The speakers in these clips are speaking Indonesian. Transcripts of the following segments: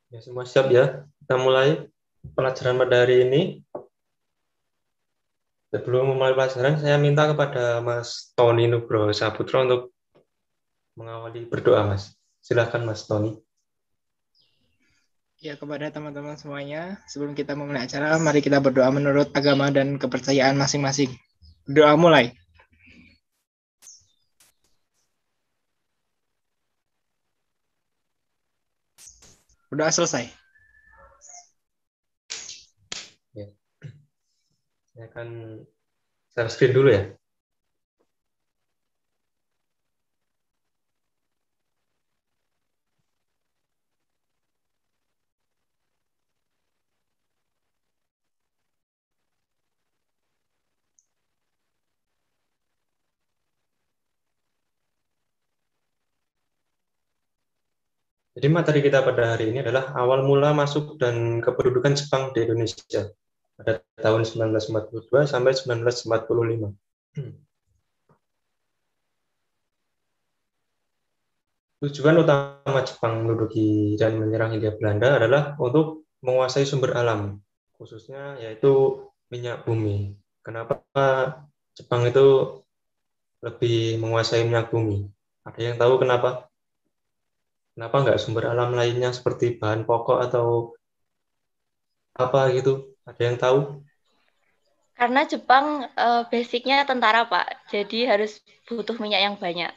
Ya, semua siap ya. Kita mulai pelajaran pada hari ini. Sebelum memulai pelajaran, saya minta kepada Mas Tony Nugroho Saputra untuk mengawali berdoa, Mas. Silakan, Mas Tony. Ya, kepada teman-teman semuanya, sebelum kita memulai acara, mari kita berdoa menurut agama dan kepercayaan masing-masing. Doa mulai. Berdoa selesai. Ya, saya akan share screen dulu ya. Jadi materi kita pada hari ini adalah awal mula masuk dan kependudukan Jepang di Indonesia pada tahun 1942 sampai 1945. Tujuan utama Jepang menduduki dan menyerang Hindia Belanda adalah untuk menguasai sumber alam, khususnya yaitu minyak bumi. Kenapa Jepang itu lebih menguasai minyak bumi? Ada yang tahu kenapa? Kenapa nggak sumber alam lainnya seperti bahan pokok atau apa gitu? Ada yang tahu? Karena Jepang basicnya tentara, Pak. Jadi harus butuh minyak yang banyak.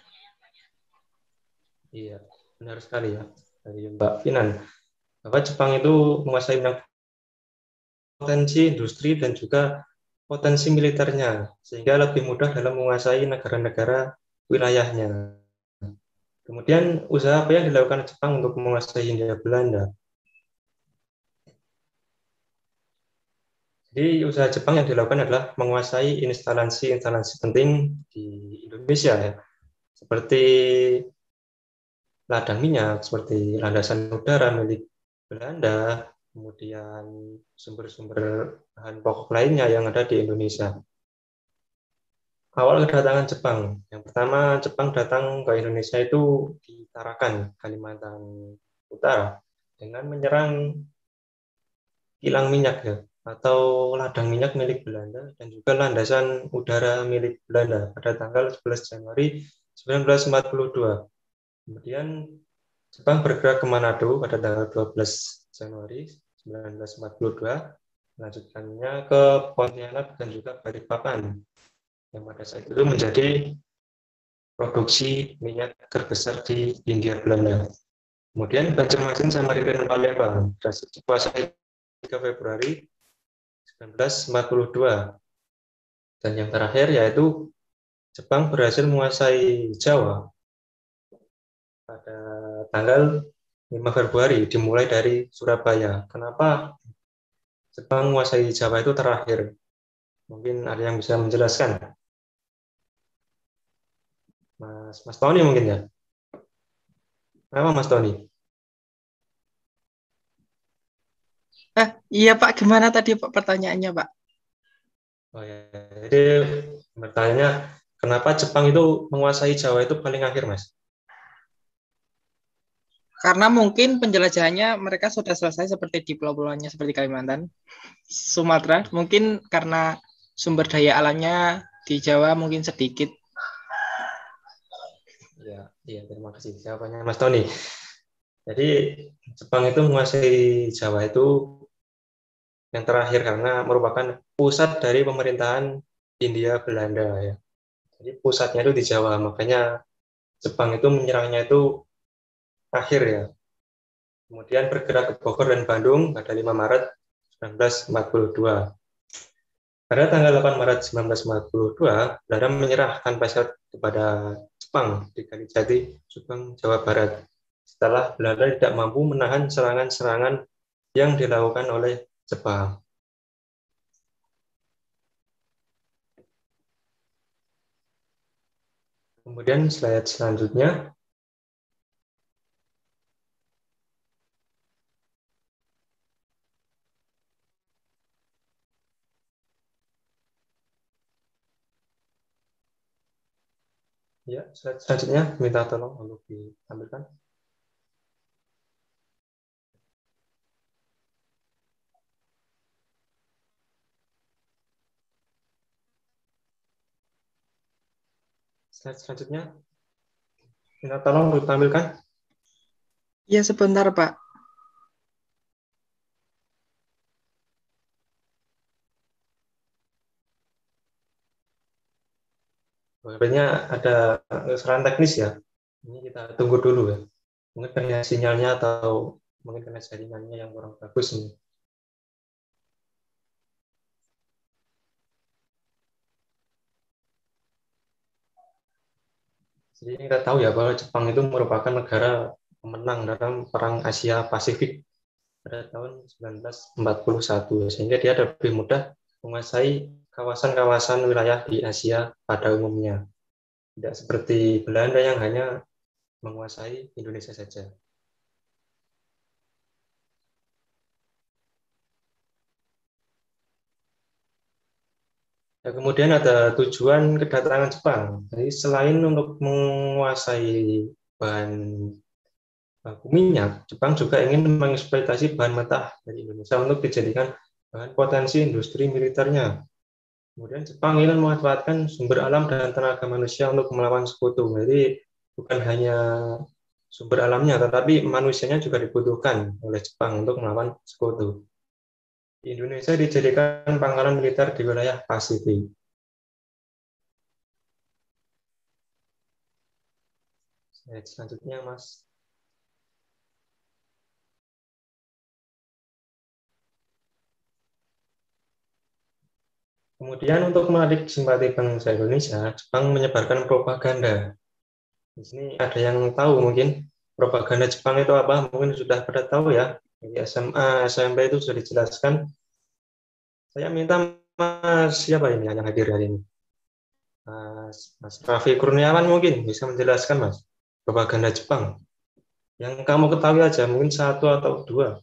Iya, benar sekali ya dari Mbak Finan. Bahwa Jepang itu menguasai minyak potensi industri dan juga potensi militernya, sehingga lebih mudah dalam menguasai negara-negara wilayahnya. Kemudian usaha apa yang dilakukan Jepang untuk menguasai Hindia Belanda? Jadi usaha Jepang yang dilakukan adalah menguasai instalasi-instalasi penting di Indonesia ya, seperti ladang minyak, seperti landasan udara milik Belanda, kemudian sumber-sumber bahan pokok lainnya yang ada di Indonesia. Awal kedatangan Jepang, yang pertama Jepang datang ke Indonesia itu di Tarakan, Kalimantan Utara, dengan menyerang kilang minyak ya, atau ladang minyak milik Belanda dan juga landasan udara milik Belanda pada tanggal 11 Januari 1942. Kemudian Jepang bergerak ke Manado pada tanggal 12 Januari 1942, melanjutkannya ke Pontianak dan juga Balikpapan, yang pada saat itu menjadi produksi minyak terbesar di Hindia Belanda. Kemudian Banjarmasin, Samarinda, dan Palembang berhasil dikuasai 3 Februari 1942. Dan yang terakhir yaitu Jepang berhasil menguasai Jawa pada tanggal 5 Februari dimulai dari Surabaya. Kenapa Jepang menguasai Jawa itu terakhir? Mungkin ada yang bisa menjelaskan. Mas Tony mungkin ya. Kenapa Mas Tony? Iya Pak, gimana tadi Pak pertanyaannya Pak? Oh ya, jadi bertanya kenapa Jepang itu menguasai Jawa itu paling akhir, Mas? Karena mungkin penjelajahannya mereka sudah selesai seperti di pulau-pulaunya seperti Kalimantan, Sumatera. Mungkin karena sumber daya alamnya di Jawa mungkin sedikit. Ya, iya, terima kasih. Jawabannya Mas Tony. Jadi Jepang itu menguasai Jawa itu yang terakhir karena merupakan pusat dari pemerintahan Hindia Belanda ya. Jadi pusatnya itu di Jawa, makanya Jepang itu menyerangnya itu akhir ya. Kemudian bergerak ke Bogor dan Bandung pada 5 Maret 1942. Pada tanggal 8 Maret 1942, Belanda menyerahkan Pasir kepada Jepang di Kalijati, Subang, Jawa Barat. Setelah Belanda tidak mampu menahan serangan-serangan yang dilakukan oleh Jepang. Kemudian slide selanjutnya. Ya, slide selanjutnya minta tolong untuk ditampilkan. Slide selanjutnya, minta tolong ditampilkan. Ya, sebentar, Pak. Sebenarnya ada kesalahan teknis ya. Ini kita tunggu dulu ya. Mungkin karena sinyalnya atau mungkin karena jaringannya yang kurang bagus nih. Jadi kita tahu ya bahwa Jepang itu merupakan negara pemenang dalam Perang Asia Pasifik pada tahun 1941, sehingga dia lebih mudah menguasai kawasan-kawasan wilayah di Asia pada umumnya. Tidak seperti Belanda yang hanya menguasai Indonesia saja. Ya, kemudian ada tujuan kedatangan Jepang. Jadi selain untuk menguasai bahan baku minyak, Jepang juga ingin mengeksploitasi bahan mentah dari Indonesia untuk dijadikan bahan potensi industri militernya. Kemudian Jepang ingin memanfaatkan sumber alam dan tenaga manusia untuk melawan sekutu. Jadi bukan hanya sumber alamnya, tetapi manusianya juga dibutuhkan oleh Jepang untuk melawan sekutu. Indonesia dijadikan pangkalan militer di wilayah Pasifik. Selanjutnya, Mas. Kemudian untuk menarik simpati bangsa Indonesia, Jepang menyebarkan propaganda. Di sini ada yang tahu mungkin propaganda Jepang itu apa? Mungkin sudah pada tahu ya. Di SMA, SMP itu sudah dijelaskan. Saya minta Mas siapa ini yang hadir hari ini? Mas Raffi Kurniawan mungkin bisa menjelaskan Mas propaganda Jepang. Yang kamu ketahui aja, mungkin satu atau dua.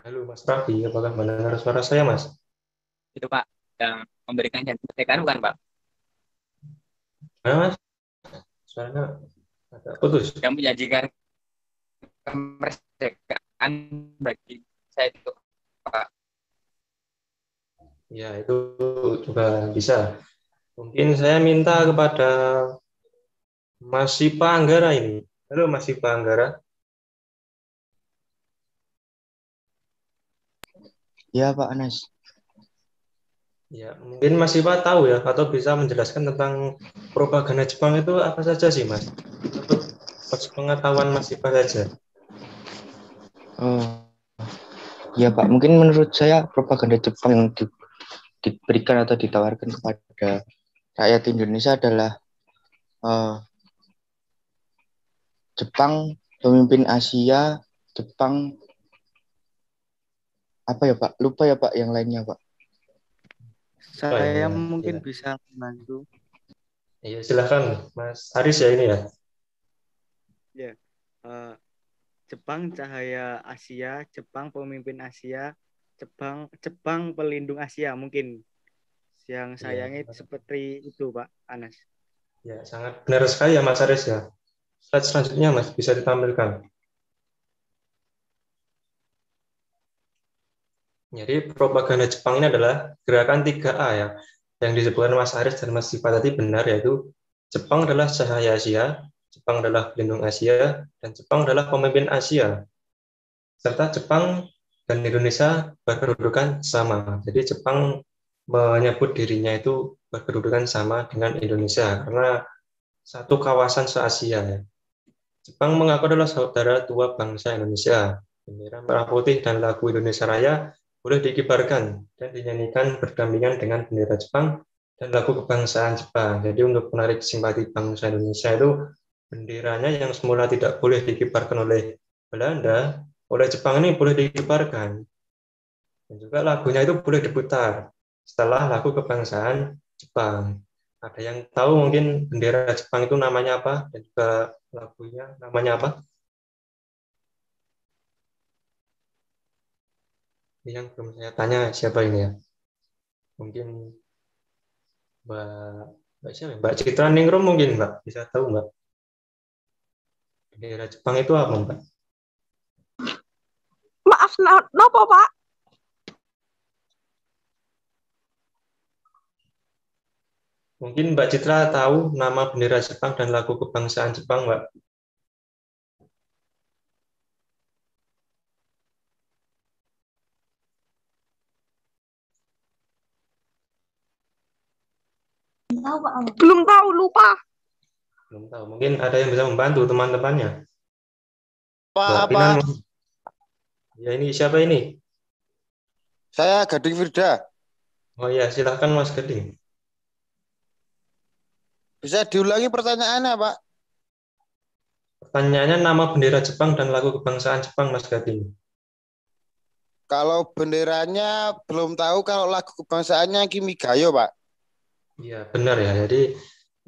Halo Mas Raffi, apakah mendengar suara saya Mas? Itu Pak, yang memberikan janji kemerdekaan bukan Pak? Mana Mas? Suaranya agak putus. Yang menjanjikan kemerdekaan bagi saya itu Pak. Ya, itu juga bisa. Mungkin saya minta kepada Mas Sipa Anggara ini. Halo Mas Sipa Anggara. Ya Pak Anas. Ya, mungkin Mas Sipa tahu ya, atau bisa menjelaskan tentang propaganda Jepang itu apa saja sih Mas? Untuk pengetahuan Mas Sipa saja. Oh, ya Pak, mungkin menurut saya propaganda Jepang yang diberikan atau ditawarkan kepada rakyat Indonesia adalah Jepang pemimpin Asia, Jepang apa ya Pak? Lupa ya Pak yang lainnya Pak. Saya Ya, mungkin ya. bisa membantu. Iya, silakan Mas Aris ya ini ya. Ya, Jepang cahaya Asia, Jepang pemimpin Asia, Jepang pelindung Asia mungkin. Yang sayangnya seperti itu Pak Anas. Ya, sangat benar sekali ya Mas Aris ya. Slide selanjutnya Mas bisa ditampilkan. Jadi propaganda Jepang ini adalah gerakan 3A ya, yang disebutkan Mas Aris dan Mas Siva tadi benar, yaitu Jepang adalah cahaya Asia, Jepang adalah pelindung Asia, dan Jepang adalah pemimpin Asia. Serta Jepang dan Indonesia berkedudukan sama. Jadi Jepang menyebut dirinya itu berkedudukan sama dengan Indonesia karena satu kawasan se-Asia ya. Jepang mengaku adalah saudara tua bangsa Indonesia. Bendera merah putih dan lagu Indonesia Raya boleh dikibarkan dan dinyanyikan berdampingan dengan bendera Jepang dan lagu kebangsaan Jepang. Jadi untuk menarik simpati bangsa Indonesia itu benderanya yang semula tidak boleh dikibarkan oleh Belanda, oleh Jepang ini boleh dikibarkan. Dan juga lagunya itu boleh diputar setelah lagu kebangsaan Jepang. Ada yang tahu mungkin bendera Jepang itu namanya apa dan juga lagunya namanya apa? Ini yang belum saya tanya siapa ini ya? Mungkin Mbak siapa? Mbak Citra Ningrum mungkin Mbak bisa tahu Mbak. Bendera Jepang itu apa Mbak? Maaf, nopo Pak? Mungkin Mbak Citra tahu nama bendera Jepang dan lagu kebangsaan Jepang, Mbak? Belum tahu, lupa. Belum tahu. Mungkin ada yang bisa membantu teman-temannya. Mbak Apa? Pinan, ya ini siapa ini? Saya Gading Firda. Oh ya, silahkan Mas Gading. Bisa diulangi pertanyaannya, Pak? Pertanyaannya nama bendera Jepang dan lagu kebangsaan Jepang, Mas Gading. Kalau benderanya belum tahu, kalau lagu kebangsaannya Kimigayo, Pak. Iya, benar ya. Jadi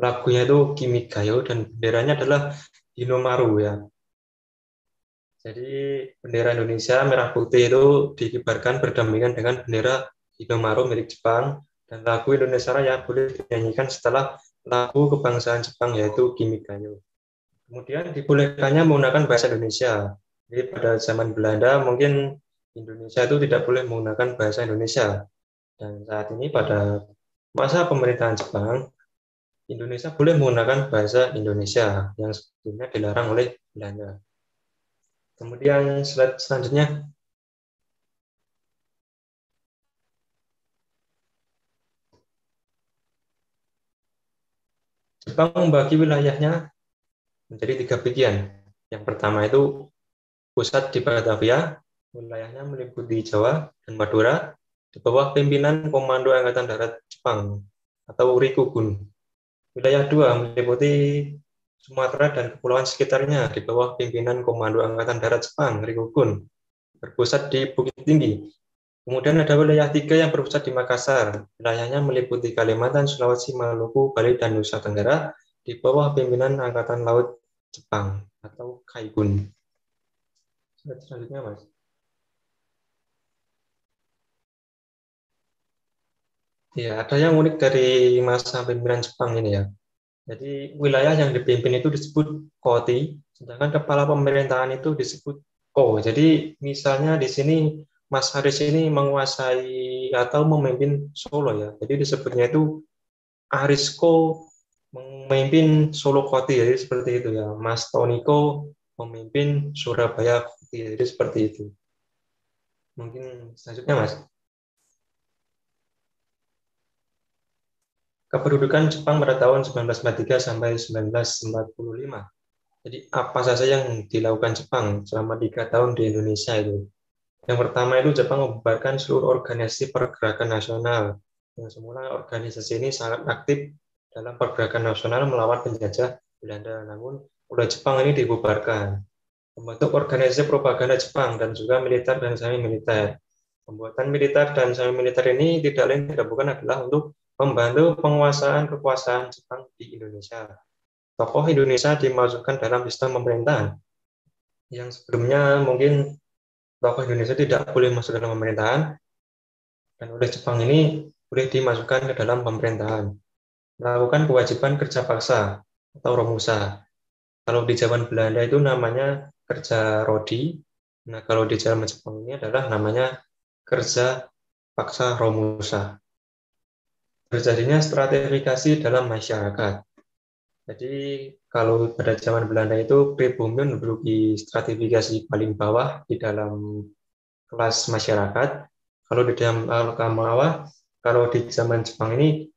lagunya itu Kimigayo dan benderanya adalah Hinomaru ya. Jadi bendera Indonesia merah putih itu dikibarkan berdampingan dengan bendera Hinomaru milik Jepang, dan lagu Indonesia Raya boleh dinyanyikan setelah lagu kebangsaan Jepang yaitu Kimigayo. Kemudian dibolehkannya menggunakan bahasa Indonesia. Jadi pada zaman Belanda mungkin Indonesia itu tidak boleh menggunakan bahasa Indonesia. Dan saat ini pada masa pemerintahan Jepang, Indonesia boleh menggunakan bahasa Indonesia yang sebelumnya dilarang oleh Belanda. Kemudian slide selanjutnya. Jepang membagi wilayahnya menjadi 3 bagian. Yang pertama itu pusat di Batavia, wilayahnya meliputi Jawa dan Madura, di bawah pimpinan Komando Angkatan Darat Jepang atau Rikubun. Wilayah 2 meliputi Sumatera dan kepulauan sekitarnya, di bawah pimpinan Komando Angkatan Darat Jepang, Rikubun, berpusat di Bukit Tinggi. Kemudian ada wilayah 3 yang berpusat di Makassar. Wilayahnya meliputi Kalimantan, Sulawesi, Maluku, Bali, dan Nusa Tenggara, di bawah pimpinan Angkatan Laut Jepang atau Kaigun. Selanjutnya, Mas. Ya, ada yang unik dari masa pimpinan Jepang ini ya. Jadi wilayah yang dipimpin itu disebut koti, sedangkan kepala pemerintahan itu disebut ko. Jadi misalnya di sini Mas Haris ini menguasai atau memimpin Solo ya. Jadi disebutnya itu Arisko memimpin Solo Koti, jadi seperti itu ya. Mas Toniko memimpin Surabaya Koti, jadi seperti itu. Mungkin selanjutnya Mas. Kependudukan Jepang pada tahun 1943 sampai 1945. Jadi apa saja yang dilakukan Jepang selama 3 tahun di Indonesia itu? Yang pertama itu Jepang membubarkan seluruh organisasi pergerakan nasional. Yang semula organisasi ini sangat aktif dalam pergerakan nasional melawan penjajah Belanda. Namun oleh Jepang ini dibubarkan. Membentuk organisasi propaganda Jepang dan juga militer dan semi militer. Pembuatan militer dan semi militer ini tidak lain tidak bukan adalah untuk membantu penguasaan kekuasaan Jepang di Indonesia. Tokoh Indonesia dimasukkan dalam sistem pemerintahan. Yang sebelumnya mungkin tokoh Indonesia tidak boleh masuk dalam pemerintahan, dan oleh Jepang ini boleh dimasukkan ke dalam pemerintahan. Melakukan kewajiban kerja paksa atau romusa. Kalau di zaman Belanda itu namanya kerja rodi. Nah, kalau di zaman Jepang ini adalah namanya kerja paksa romusa. Terjadinya stratifikasi dalam masyarakat. Jadi kalau pada zaman Belanda itu pribumi menduduki stratifikasi paling bawah di dalam kelas masyarakat. Kalau di dalam bawah, kalau di zaman Jepang ini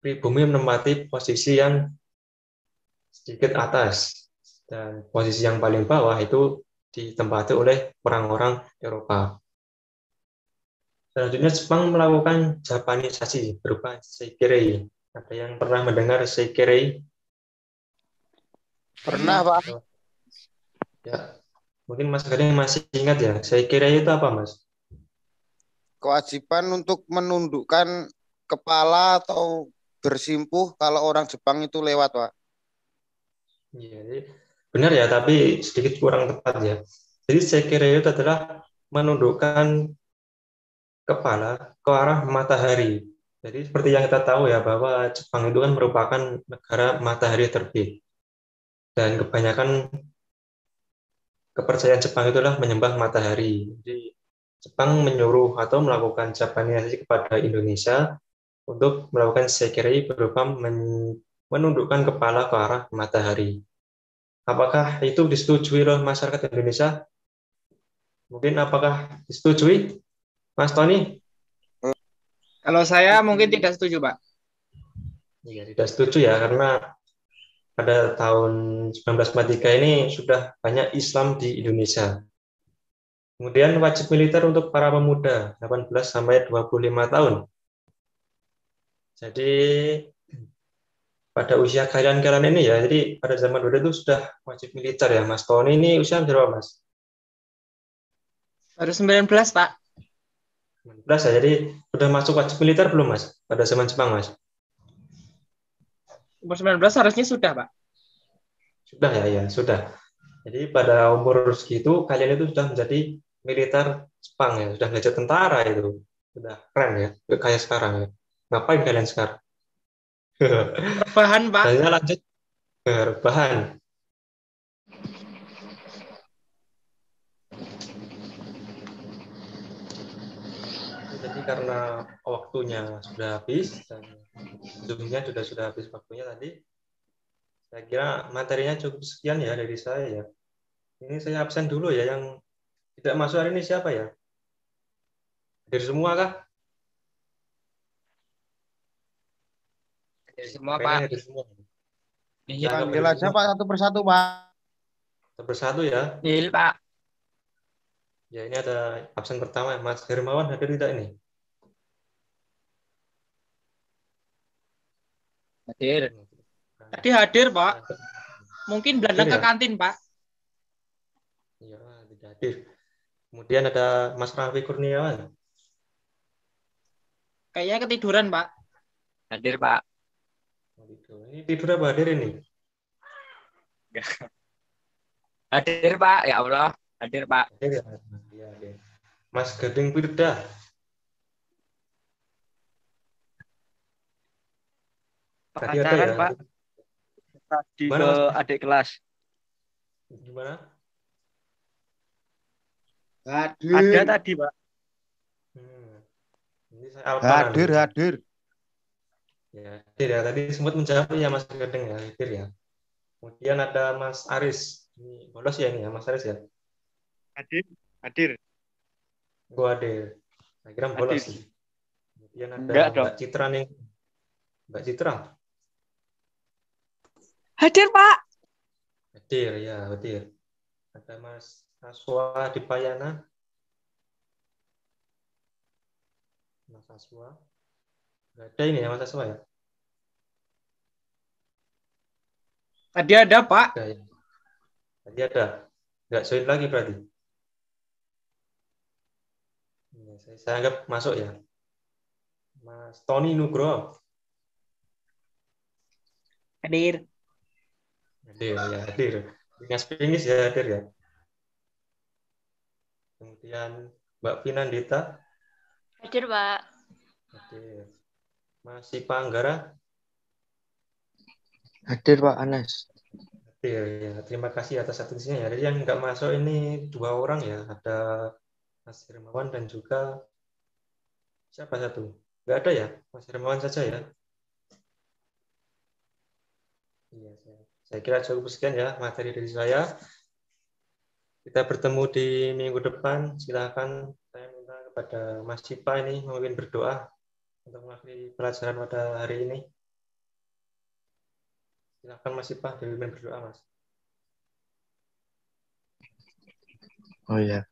pribumi menempati posisi yang sedikit atas, dan posisi yang paling bawah itu ditempati oleh orang-orang Eropa. Selanjutnya Jepang melakukan Japanisasi berupa seikirei. Ada yang pernah mendengar seikirei? Pernah, Pak. Ya, mungkin Mas Gading masih ingat ya. Seikirei itu apa, Mas? Kewajiban untuk menundukkan kepala atau bersimpuh kalau orang Jepang itu lewat, Pak. Iya, benar ya, tapi sedikit kurang tepat ya. Jadi seikirei itu adalah menundukkan kepala ke arah matahari. Jadi seperti yang kita tahu ya, bahwa Jepang itu kan merupakan negara matahari terbit. Dan kebanyakan kepercayaan Jepang itulah menyembah matahari. Jadi Jepang menyuruh atau melakukan Japanisasi kepada Indonesia untuk melakukan sekiri berupa menundukkan kepala ke arah matahari. Apakah itu disetujui oleh masyarakat Indonesia? Mungkin apakah disetujui, Mas Tony? Kalau saya mungkin tidak setuju, Pak. Iya, tidak setuju ya, karena pada tahun 1943 ini sudah banyak Islam di Indonesia. Kemudian wajib militer untuk para pemuda 18 sampai 25 tahun. Jadi pada usia kalian-kalian ini ya, jadi pada zaman dulu itu sudah wajib militer ya, Mas Tony ini usia berapa, Mas? Baru 19, Pak. 19 ya, jadi sudah masuk wajib militer belum, Mas? Pada zaman Jepang, Mas? Umur 19 harusnya sudah, Pak. Sudah ya, sudah. Jadi pada umur segitu kalian itu sudah menjadi militer Jepang ya, sudah belajar tentara itu. Sudah keren ya, kayak sekarang ya. Ngapain kalian sekarang? Rebahan, Pak. Saya lanjut ke rebahan. Jadi karena waktunya sudah habis dan sebelumnya sudah habis waktunya tadi, saya kira materinya cukup sekian ya dari saya ya. Ini saya absen dulu ya, yang tidak masuk hari ini siapa ya? Hadir semua kah? Hadir semua, Kayaknya Pak. hadir semua. Nihil, Saya Panggil aja Pak satu persatu Pak. Satu persatu ya. nihil, Pak. Ya ini ada absen pertama, Mas Hermawan hadir tidak ini? Hadir. Tadi hadir, Pak. Mungkin beladang Hadir ke ya? kantin, Pak. Iya, tidak hadir. Kemudian ada Mas Raffi Kurniawan. Kayaknya ketiduran, Pak. Hadir, Pak. Ini tidur apa hadir ini? Hadir, Pak. Ya Allah. Hadir, Pak. Hadir ya? Iya, hadir. Mas Gading Firda. Tadi ada Pacaran, ya? Pak. Tadi Gimana, ke Mas? adik kelas. Gimana? Ada tadi, Pak. Ini saya alparan. Hadir. Ya, hadir ya. Tadi sempat menjawab ya Mas Gading ya, hadir ya. Kemudian ada Mas Aris. Ini bolos ya ini ya, Mas Aris ya. Hadir. Gua hadir. Saya kira bolos Hadir. sih. Kemudian ada Enggak dong. Mbak Citra nih. Mbak Citra. Hadir, Pak. Hadir ya, hadir. Ada Mas Aswa Dipayana. Mas Aswa. Nggak ada ini ya Mas Aswa ya? Tadi ada, Pak. Ada ya. Tadi ada. Nggak join lagi berarti. Ya, saya anggap masuk ya. Mas Tony Nugroho. Hadir. Hadir ya, hadir. Pingis ya hadir ya. Kemudian Mbak Pinandita. Hadir, Pak. Hadir. Mas Sipa Anggara. Hadir Pak Anas. Hadir ya. Terima kasih atas atensinya ya. Jadi yang nggak masuk ini 2 orang ya. Ada Mas Hermawan dan juga siapa satu? Nggak ada ya? Mas Hermawan saja ya. Iya, saya kira cukup sekian ya materi dari saya. Kita bertemu di minggu depan. Silakan saya minta kepada Mas Sipa ini mungkin berdoa untuk mengakhiri pelajaran pada hari ini. Silakan Mas Sipa dipimpin berdoa, Mas. Oh ya.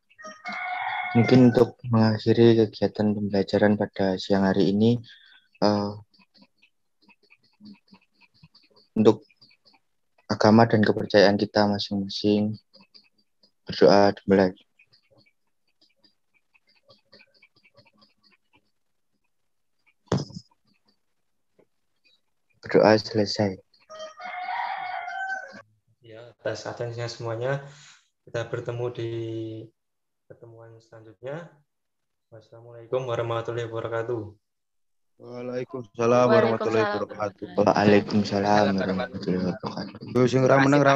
Mungkin untuk mengakhiri kegiatan pembelajaran pada siang hari ini, untuk agama dan kepercayaan kita masing-masing, berdoa dimulai. Berdoa selesai. Ya, atas atensinya semuanya. Kita bertemu di pertemuan selanjutnya. Wassalamualaikum warahmatullahi wabarakatuh. Waalaikumsalam warahmatullahi wabarakatuh. Waalaikumsalam warahmatullahi wabarakatuh. Yo sing ra meneng ra